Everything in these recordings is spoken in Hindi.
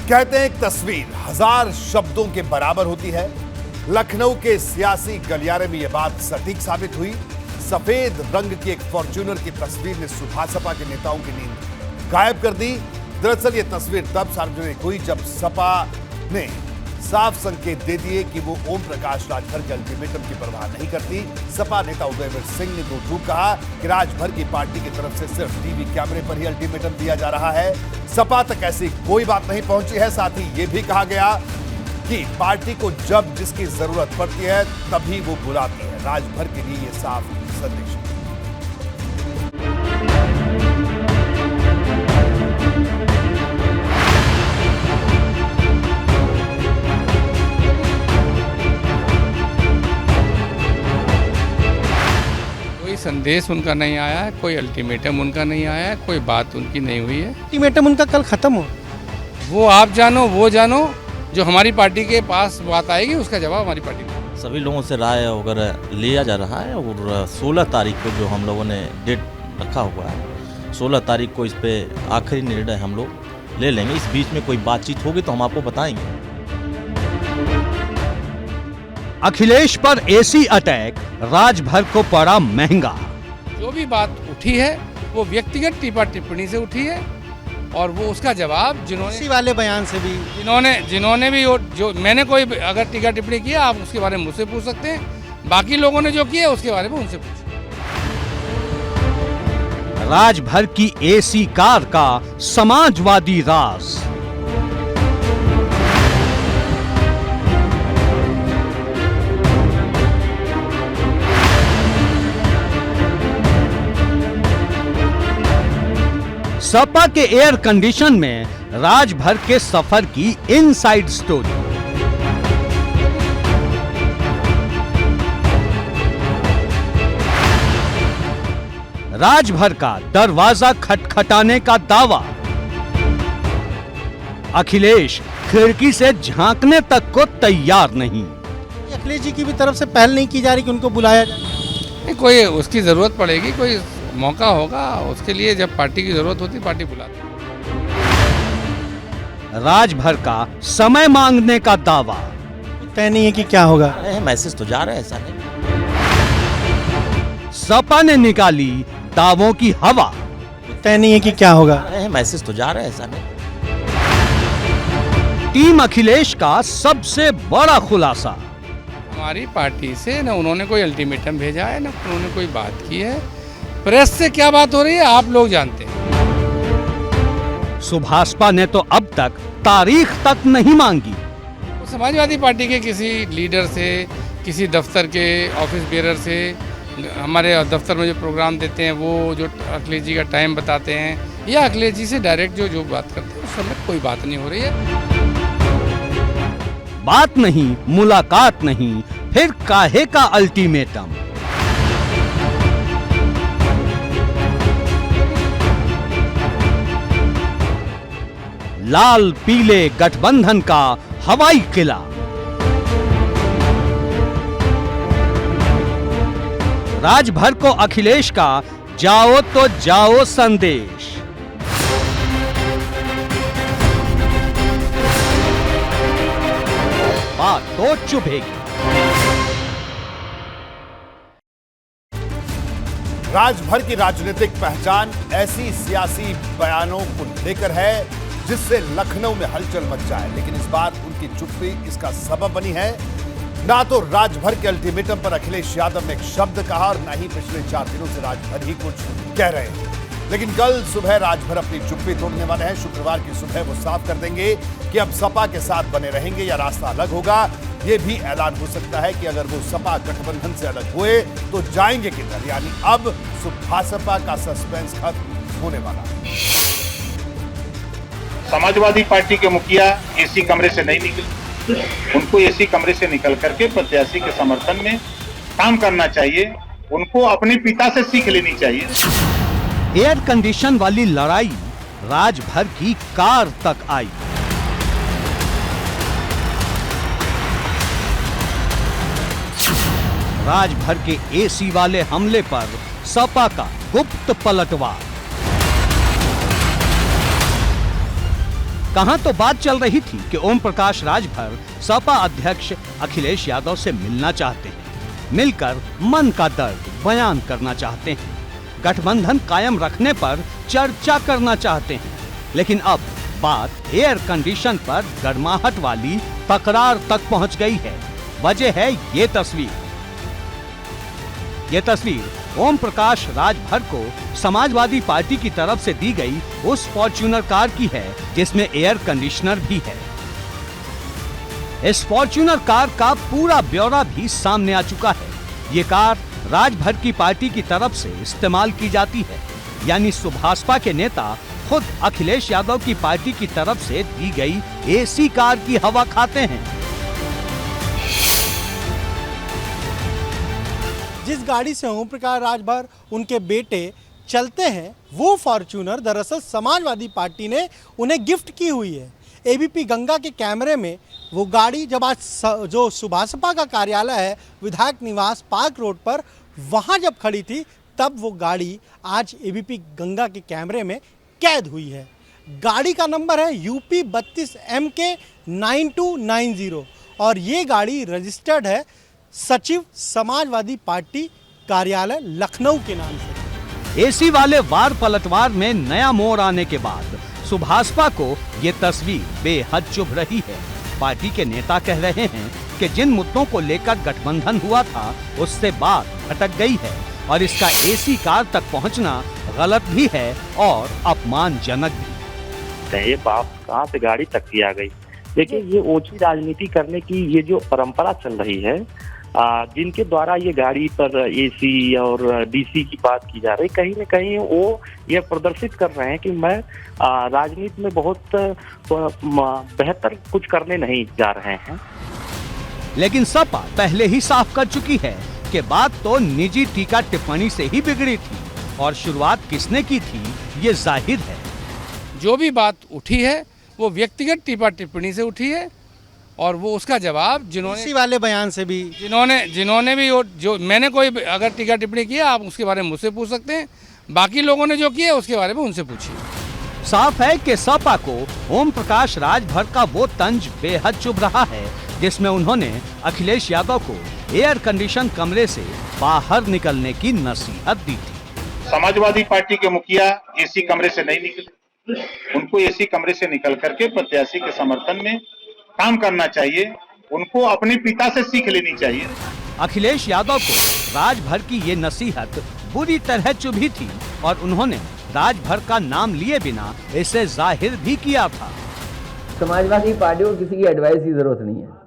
कहते हैं एक तस्वीर 1000 शब्दों के बराबर होती है। लखनऊ के सियासी गलियारे में यह बात सटीक साबित हुई। सफेद रंग की एक फॉर्च्यूनर की तस्वीर ने सपा के नेताओं की नींद गायब कर दी। दरअसल यह तस्वीर तब सार्वजनिक हुई जब सपा ने साफ संकेत दे दिए कि वो ओम प्रकाश राजभर के अल्टीमेटम की परवाह नहीं करती। सपा नेता उदयवीर सिंह ने दो टूक कहा कि राजभर की पार्टी की तरफ से सिर्फ टीवी कैमरे पर ही अल्टीमेटम दिया जा रहा है। सपा तक ऐसी कोई बात नहीं पहुंची है। साथ ही ये भी कहा गया कि पार्टी को जब जिसकी जरूरत पड़ती है तभी वो बुलाती है। राजभर के लिए ये साफ संदेश है। संदेश उनका नहीं आया है, कोई अल्टीमेटम उनका नहीं आया है, कोई बात उनकी नहीं हुई है। अल्टीमेटम उनका कल खत्म हो, वो आप जानो वो जानो, जो हमारी पार्टी के पास बात आएगी उसका जवाब हमारी पार्टी को। सभी लोगों से राय वगैरह लिया जा रहा है और 16 तारीख को जो हम लोगों ने डेट रखा हुआ है, 16 तारीख को इस पे आखिरी निर्णय हम लोग ले लेंगे। इस बीच में कोई बातचीत होगी तो हम आपको बताएंगे। अखिलेश पर एसी अटैक राजभर को पड़ा महंगा। जो भी बात उठी है वो व्यक्तिगत टिप्पा टिप्पणी से उठी है और वो उसका जवाब इसी वाले बयान से भी जिन्होंने भी जो मैंने कोई अगर टिप्पा टिप्पणी किया आप उसके बारे में मुझसे पूछ सकते हैं। बाकी लोगों ने जो किया उसके बारे में उनसे पूछिए। राजभर की एसी कार का समाजवादी राज। सपा के एयर कंडीशन में राजभर के सफर की इनसाइड स्टोरी। राजभर का दरवाजा खटखटाने का दावा। अखिलेश खिड़की से झांकने तक को तैयार नहीं। अखिलेश जी की भी तरफ से पहल नहीं की जा रही कि उनको बुलाया जाए। कोई उसकी जरूरत पड़ेगी, कोई मौका होगा, उसके लिए जब पार्टी की जरूरत होती पार्टी बुलाती। राजभर का समय मांगने का दावा। तय नहीं है कि क्या होगा। मैसेज तो जा रहा है, ऐसा नहीं। सपा ने निकाली दावों की हवा। तय नहीं है कि क्या होगा। मैसेज तो जा रहा है, ऐसा नहीं। टीम अखिलेश का सबसे बड़ा खुलासा। हमारी पार्टी से न उन्होंने कोई अल्टीमेटम भेजा है, न उन्होंने कोई बात की है। प्रेस से क्या बात हो रही है आप लोग जानते हैं। सुभाषपा ने तो अब तक तारीख तक नहीं मांगी। तो समाजवादी पार्टी के किसी लीडर से, किसी दफ्तर के ऑफिस बेरर से, हमारे दफ्तर में जो प्रोग्राम देते हैं वो जो अखिलेश जी का टाइम बताते हैं, या अखिलेश जी से डायरेक्ट जो बात करते हैं उस समय कोई बात नहीं हो रही है। बात नहीं, मुलाकात नहीं, फिर काहे का अल्टीमेटम। लाल पीले गठबंधन का हवाई किला। राजभर को अखिलेश का जाओ तो जाओ संदेश। बात तो चुभेगी। राजभर की राजनीतिक पहचान ऐसी सियासी बयानों को लेकर है जिससे लखनऊ में हलचल मच जाए, लेकिन इस बार उनकी चुप्पी इसका सबब बनी है। ना तो राजभर के अल्टीमेटम पर अखिलेश यादव ने एक शब्द कहा और ना ही पिछले 4 दिनों से राजभर ही कुछ कह रहे हैं। लेकिन कल सुबह राजभर अपनी चुप्पी तोड़ने वाले हैं। शुक्रवार की सुबह वो साफ कर देंगे कि अब सपा के साथ बने रहेंगे या रास्ता अलग होगा। ये भी ऐलान हो सकता है कि अगर वो सपा गठबंधन से अलग हुए तो जाएंगे किधर। यानी अब भाजपा का सस्पेंस खत्म होने वाला है। समाजवादी पार्टी के मुखिया एसी कमरे से नहीं निकले, उनको एसी कमरे से निकल करके प्रत्याशी के समर्थन में काम करना चाहिए। उनको अपने पिता से सीख लेनी चाहिए। एयर कंडीशन वाली लड़ाई राजभर की कार तक आई। राजभर के एसी वाले हमले पर सपा का गुप्त पलटवार। कहां तो बात चल रही थी कि ओम प्रकाश राजभर सपा अध्यक्ष अखिलेश यादव से मिलना चाहते हैं, मिलकर मन का दर्द बयान करना चाहते हैं, गठबंधन कायम रखने पर चर्चा करना चाहते हैं। लेकिन अब बात एयर कंडीशन पर गर्माहट वाली तकरार तक पहुंच गई है। वजह है ये तस्वीर ओम प्रकाश राजभर को समाजवादी पार्टी की तरफ से दी गई उस फॉर्च्यूनर कार की है जिसमें एयर कंडीशनर भी है। इस फॉर्च्यूनर कार का पूरा ब्यौरा भी सामने आ चुका है। ये कार राजभर की पार्टी की तरफ से इस्तेमाल की जाती है, यानी सुभाषपा के नेता खुद अखिलेश यादव की पार्टी की तरफ से दी गई एसी कार की हवा खाते हैं। जिस गाड़ी से ओम प्रकाश राजभर उनके बेटे चलते हैं वो फॉर्च्यूनर दरअसल समाजवादी पार्टी ने उन्हें गिफ्ट की हुई है। एबीपी गंगा के कैमरे में वो गाड़ी जब आज जो सुभाषपा का कार्यालय है विधायक निवास पार्क रोड पर, वहां जब खड़ी थी तब वो गाड़ी आज एबीपी गंगा के कैमरे में कैद हुई है। गाड़ी का नंबर है UP 32 MK 9290 और ये गाड़ी रजिस्टर्ड है सचिव समाजवादी पार्टी कार्यालय लखनऊ के नाम से। एसी वाले वार पलटवार में नया मोड़ आने के बाद सुभाषपा को ये तस्वीर बेहद चुभ रही है। पार्टी के नेता कह रहे हैं कि जिन मुद्दों को लेकर गठबंधन हुआ था उससे बात भटक गई है और इसका एसी कार तक पहुंचना गलत भी है और अपमानजनक भी। ये बात कहाँ से गाड़ी तक की आ गई। देखिए, ये ओछी राजनीति करने की ये जो परंपरा चल रही है, जिनके द्वारा ये गाड़ी पर एसी और डीसी की बात की जा रही, कहीं न कहीं वो ये प्रदर्शित कर रहे हैं कि मैं राजनीति में बहुत बेहतर कुछ करने नहीं जा रहे हैं। लेकिन सपा पहले ही साफ कर चुकी है कि बात तो निजी टीका टिप्पणी से ही बिगड़ी थी और शुरुआत किसने की थी ये जाहिर है। जो भी बात उठी है वो व्यक्तिगत टीका टिप्पणी से उठी है और वो उसका जवाब इसी वाले बयान से भी जिन्होंने भी जो मैंने कोई अगर टीका टिप्पणी किया आप उसके बारे में मुझसे पूछ सकते हैं, बाकी लोगों ने जो किया उसके बारे में उनसे पूछिए। साफ है कि सपा को ओम प्रकाश राजभर का वो तंज बेहद चुभ रहा है जिसमें उन्होंने अखिलेश यादव को एयर कंडीशन कमरे से बाहर निकलने की नसीहत दी थी। समाजवादी पार्टी के मुखिया एसी कमरे से नहीं निकले, उनको एसी कमरे से निकल करके प्रत्याशी के समर्थन में काम करना चाहिए, उनको अपने पिता से सीख लेनी चाहिए। अखिलेश यादव को राजभर की ये नसीहत बुरी तरह चुभी थी और उन्होंने राजभर का नाम लिए बिना इसे जाहिर भी किया था। समाजवादी पार्टी को किसी की एडवाइस की जरूरत नहीं है।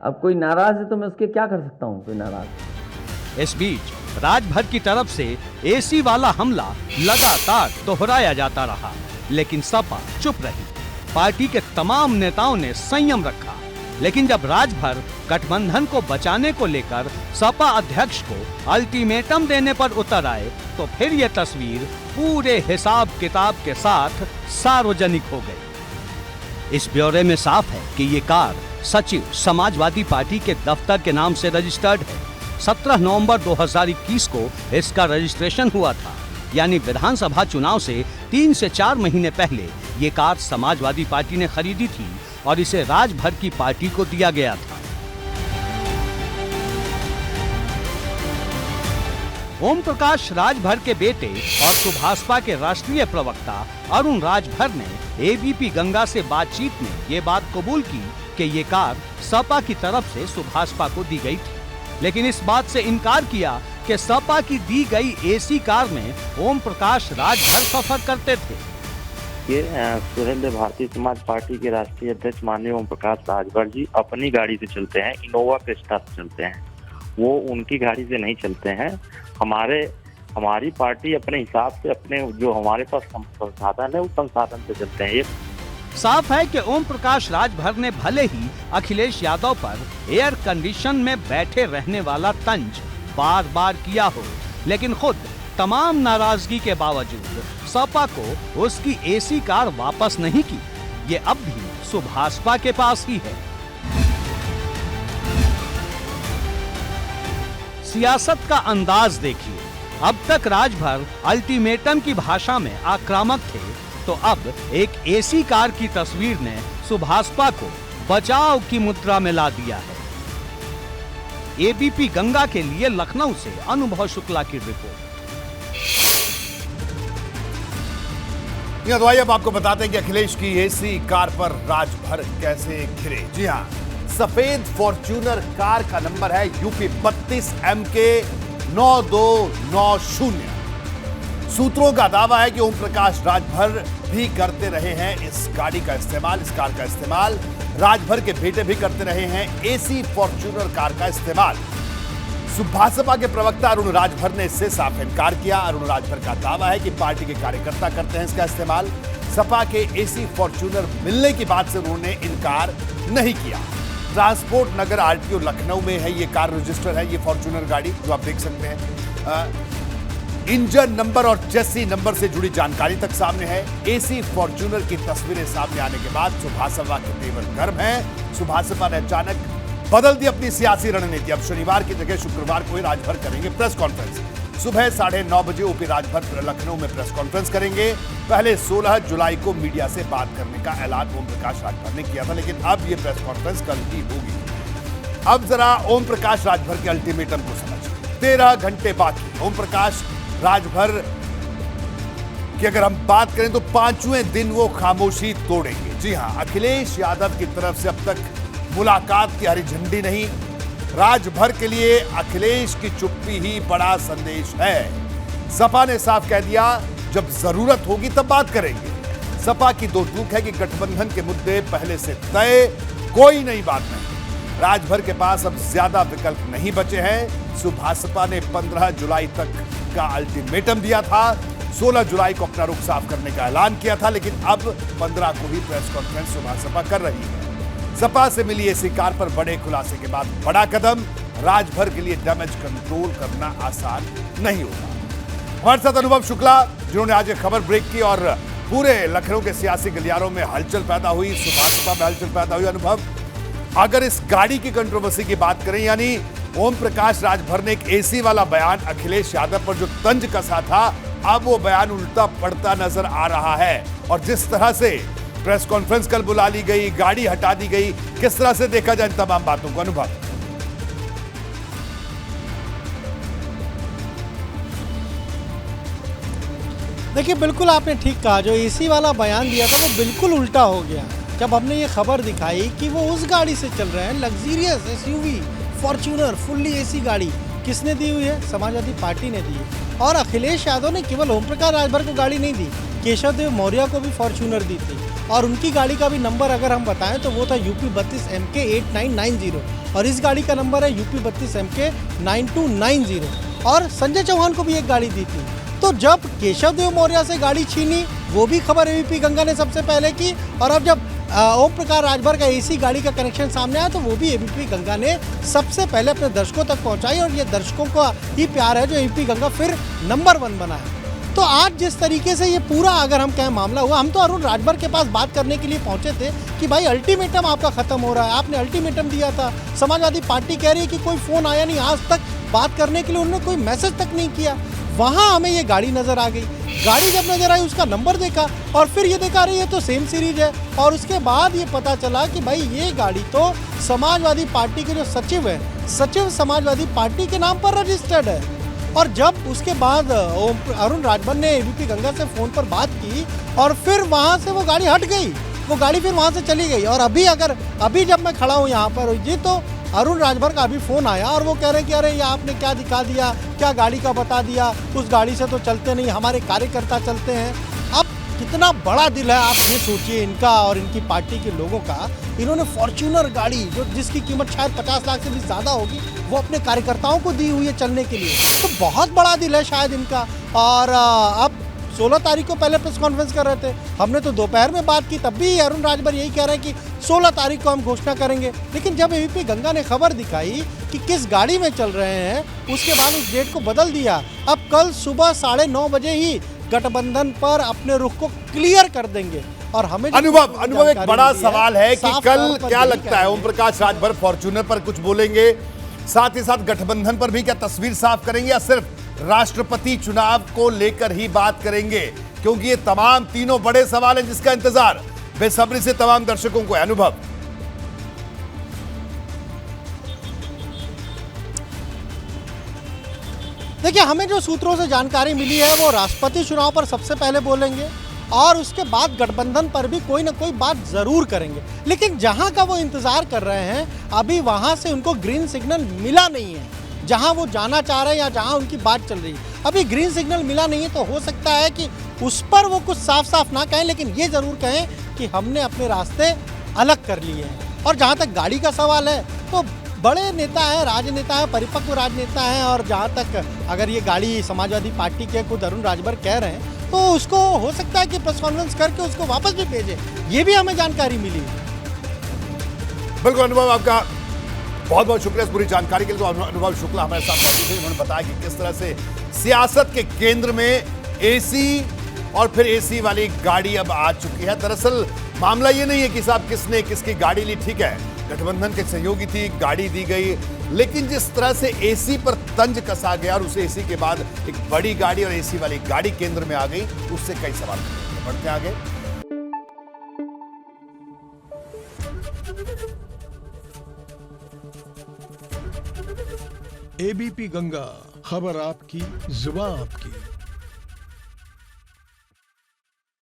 अब कोई नाराज है तो मैं उसके क्या कर सकता हूँ, कोई नाराज। इस बीच राजभर की तरफ से एसी वाला हमला लगातार दोहराया जाता रहा, लेकिन सपा चुप रही। पार्टी के तमाम नेताओं ने संयम रखा, लेकिन जब राजभर गठबंधन को बचाने को लेकर सपा अध्यक्ष को अल्टीमेटम देने पर उतर आए तो फिर ये तस्वीर पूरे हिसाब किताब के साथ सार्वजनिक हो गई। इस ब्यौरे में साफ है कि ये कार सचिव समाजवादी पार्टी के दफ्तर के नाम से रजिस्टर्ड है। 17 नवंबर 2021 को इसका रजिस्ट्रेशन हुआ था, यानी विधानसभा चुनाव से 3 से 4 महीने पहले ये कार समाजवादी पार्टी ने खरीदी थी और इसे राजभर की पार्टी को दिया गया था। ओम प्रकाश राजभर के बेटे और सुभाषपा के राष्ट्रीय प्रवक्ता अरुण राजभर ने एबीपी गंगा से बातचीत में ये बात कबूल की कि ये कार सपा की तरफ से सुभाषपा को दी गई थी, लेकिन इस बात से इनकार किया कि सपा की दी गई एसी कार में ओम प्रकाश राजभर सफर करते थे। ये सुहेलदेव भारतीय समाज पार्टी के राष्ट्रीय अध्यक्ष माननीय ओम प्रकाश राजभर जी अपनी गाड़ी से चलते हैं, इनोवा क्रिस्टा से चलते हैं, वो उनकी गाड़ी से नहीं चलते हैं। हमारी पार्टी अपने हिसाब से अपने जो हमारे पास संसाधन है उस संसाधन से चलते हैं। ये साफ है कि ओम प्रकाश राजभर ने भले ही अखिलेश यादव पर एयर कंडीशन में बैठे रहने वाला तंज बार बार किया हो, लेकिन खुद तमाम नाराजगी के बावजूद सपा को उसकी एसी कार वापस नहीं की। ये अब भी सुभाषपा के पास ही है। सियासत का अंदाज देखिए। अब तक राजभर अल्टीमेटम की भाषा में आक्रामक थे, तो अब एक एसी कार की तस्वीर ने सुभाषपा को बचाव की मुद्रा में ला दिया है। एबीपी गंगा के लिए लखनऊ से अनुभव शुक्ला की रिपोर्ट। तो आइए अब आपको बताते हैं कि अखिलेश की एसी कार पर राजभर कैसे घिरे। जी हां, सफेद फॉर्च्यूनर कार का नंबर है यूपी 32 MK 9290। सूत्रों का दावा है कि ओम प्रकाश राजभर भी करते रहे हैं इस गाड़ी का इस्तेमाल, इस कार का इस्तेमाल। राजभर के बेटे भी करते रहे हैं एसी फॉर्च्यूनर कार का इस्तेमाल। सुभाषपा के प्रवक्ता अरुण राजभर ने इससे साफ इनकार किया। अरुण राजभर का दावा है कि पार्टी के कार्यकर्ता करते हैं इसका इस्तेमाल। सपा के एसी फॉर्च्यूनर मिलने की बात से उन्होंने इनकार नहीं किया। ट्रांसपोर्ट नगर आरटीओ लखनऊ में है ये कार, रजिस्टर है ये फॉर्च्यूनर गाड़ी जो आप देख सकते हैं। इंजन नंबर और चेसी नंबर से जुड़ी जानकारी तक सामने है। एसी फॉर्च्यूनर की तस्वीरें सामने आने के बाद सुभाषपा के तेवर गर्म हैं। सुभाषपा ने अचानक बदल दी अपनी सियासी रणनीति। अब शनिवार की जगह शुक्रवार को ही राजभर करेंगे प्रेस कॉन्फ्रेंस। सुबह 9:30 बजे ओपी राजभर लखनऊ में प्रेस कॉन्फ्रेंस करेंगे। पहले 16 जुलाई को मीडिया से बात करने का ऐलान ओम प्रकाश राजभर ने किया था, लेकिन अब यह प्रेस कॉन्फ्रेंस कल ही होगी। अब जरा ओम प्रकाश राजभर के अल्टीमेटम को समझिए। 13 घंटे बाकी। ओम प्रकाश राजभर की अगर हम बात करें तो 5वें दिन वो खामोशी तोड़ेंगे। जी हां, अखिलेश यादव की तरफ से अब तक मुलाकात की हरी झंडी नहीं। राजभर के लिए अखिलेश की चुप्पी ही बड़ा संदेश है। सपा ने साफ कह दिया जब जरूरत होगी तब बात करेंगे। सपा की दो टूक है कि गठबंधन के मुद्दे पहले से तय, कोई नई बात नहीं। राजभर के पास अब ज्यादा विकल्प नहीं बचे हैं। सुभाषपा ने 15 जुलाई तक का अल्टीमेटम दिया था। 16 जुलाई को अपना रुख साफ करने का ऐलान किया था, लेकिन अब 15 को ही प्रेस कॉन्फ्रेंस सुभाषपा कर रही है। सपा से मिली एसी कार पर बड़े खुलासे के बाद बड़ा कदम। राजभर के लिए डैमेज कंट्रोल करना आसान नहीं होगा। हमारे साथ अनुभव शुक्ला, जिन्होंने आज एक खबर ब्रेक की और पूरे लखनऊ के सियासी गलियारों में हलचल पैदा हुई, सुभाषपा में हलचल पैदा हुई। अनुभव, अगर इस गाड़ी की कंट्रोवर्सी की बात करें, यानी ओम प्रकाश राजभर ने एक एसी वाला बयान अखिलेश यादव पर जो तंज कसा था, अब वो बयान उल्टा पड़ता नजर आ रहा है। और जिस तरह से प्रेस कॉन्फ्रेंस कल बुला ली गई, गाड़ी हटा दी गई, किस तरह से देखा जाए इन तमाम बातों को? अनुभव, देखिए बिल्कुल आपने ठीक कहा। जो एसी वाला बयान दिया था वो बिल्कुल उल्टा हो गया जब हमने ये खबर दिखाई कि वो उस गाड़ी से चल रहे हैं, luxurious SUV Fortuner fully AC गाड़ी। किसने दी हुई है? समाजवादी पार्टी ने दी है। और अखिलेश यादव ने केवल ओम प्रकाश राजभर को गाड़ी नहीं दी, केशव देव मौर्य को भी फॉर्च्यूनर दी थी। और उनकी गाड़ी का भी नंबर अगर हम बताएं तो वो था यूपी 32 MK 8990 और इस गाड़ी का नंबर है यूपी 32 MK 9290। और संजय चौहान को भी एक गाड़ी दी थी। तो जब केशव देव मौर्य से गाड़ी छीनी, वो भी खबर एबीपी गंगा ने सबसे पहले की। और अब जब ओम प्रकाश राजभर का एसी गाड़ी का कनेक्शन सामने आया तो वो भी एबीपी गंगा ने सबसे पहले अपने दर्शकों तक पहुंचाई। और ये दर्शकों का ही प्यार है जो एबीपी गंगा फिर नंबर 1 बना है। तो आज जिस तरीके से ये पूरा अगर हम कहें मामला हुआ, हम तो अरुण राजभर के पास बात करने के लिए पहुंचे थे कि भाई अल्टीमेटम आपका खत्म हो रहा है, आपने अल्टीमेटम दिया था। समाजवादी पार्टी कह रही है कि कोई फोन आया नहीं, आज तक बात करने के लिए उन्होंने कोई मैसेज तक नहीं किया। वहाँ हमें ये गाड़ी नजर आ गई। गाड़ी जब नजर आई, उसका नंबर देखा और फिर ये देखा रही है तो सेम सीरीज है। और उसके बाद ये पता चला कि भाई ये गाड़ी तो समाजवादी पार्टी के जो सचिव है, सचिव समाजवादी पार्टी के नाम पर रजिस्टर्ड है। और जब उसके बाद अरुण राजभर ने एबीपी गंगा से फोन पर बात की और फिर वहाँ से वो गाड़ी हट गई, वो गाड़ी फिर वहाँ से चली गई। और अभी जब मैं खड़ा हूँ यहाँ पर, ये तो अरुण राजभर का अभी फोन आया और वो कह रहे हैं कि अरे ये आपने क्या दिखा दिया, क्या गाड़ी का बता दिया, उस गाड़ी से तो चलते नहीं, हमारे कार्यकर्ता चलते हैं। अब कितना बड़ा दिल है, आप ये सोचिए इनका और इनकी पार्टी के लोगों का। इन्होंने फॉर्च्यूनर गाड़ी जो जिसकी कीमत शायद 50 लाख से भी ज़्यादा होगी, वो अपने कार्यकर्ताओं को दी हुई है चलने के लिए। तो बहुत बड़ा दिल है शायद इनका। और अब 16 तारीख को पहले प्रेस कॉन्फ्रेंस कर रहे थे, हमने तो दोपहर में बात की, तब भी अरुण राजभर यही कह रहे हैं कि 16 तारीख को हम घोषणा करेंगे। लेकिन जब एबीपी गंगा ने खबर दिखाई कि किस गाड़ी में चल रहे हैं, उसके बाद उस डेट को बदल दिया। अब कल सुबह 9:30 बजे ही गठबंधन पर अपने रुख को क्लियर कर देंगे। और हमें अनुभव एक बड़ा सवाल है कि कल क्या लगता है ओम प्रकाश राजभर फॉर्च्यूनर पर कुछ बोलेंगे, साथ ही साथ गठबंधन पर भी क्या तस्वीर साफ करेंगे, या सिर्फ राष्ट्रपति चुनाव को लेकर ही बात करेंगे? क्योंकि ये तमाम तीनों बड़े सवाल हैं जिसका इंतजार बेसब्री से तमाम दर्शकों को है। अनुभव। देखिए, हमें जो सूत्रों से जानकारी मिली है वो राष्ट्रपति चुनाव पर सबसे पहले बोलेंगे और उसके बाद गठबंधन पर भी कोई ना कोई बात जरूर करेंगे। लेकिन जहां का वो इंतजार कर रहे हैं, अभी वहां से उनको ग्रीन सिग्नल मिला नहीं है। जहां वो जाना चाह रहे हैं या जहां उनकी बात चल रही है, अभी ग्रीन सिग्नल मिला नहीं है। तो हो सकता है कि उस पर वो कुछ साफ साफ ना कहें, लेकिन ये जरूर कहें कि हमने अपने रास्ते अलग कर लिए हैं। और जहां तक गाड़ी का सवाल है, तो बड़े नेता हैं, राजनेता हैं, परिपक्व राजनेता हैं, और जहां तक अगर ये गाड़ी समाजवादी पार्टी के खुद अरुण राजभर कह रहे हैं, तो उसको हो सकता है कि प्रेस कॉन्फ्रेंस करके उसको वापस भी भेजे। ये भी हमें जानकारी मिली। बिल्कुल अनुभव, आपका बहुत बहुत शुक्रिया इस पूरी जानकारी के लिए। तो अनुभव शुक्ला हमारे साथ मौजूद थे, उन्होंने बताया कि किस तरह से सियासत के केंद्र में एसी और फिर एसी वाली गाड़ी अब आ चुकी है। दरअसल मामला ये नहीं है कि साहब किसने किसकी गाड़ी ली, ठीक है, गठबंधन के सहयोगी थी, गाड़ी दी गई, लेकिन जिस तरह से एसी पर तंज कसा गया और उसे एसी के बाद एक बड़ी गाड़ी और एसी वाली गाड़ी केंद्र में आ गई, उससे कई सवाल बढ़ते आगे। एबीपी गंगा, खबर आपकी, जुबान आपकी।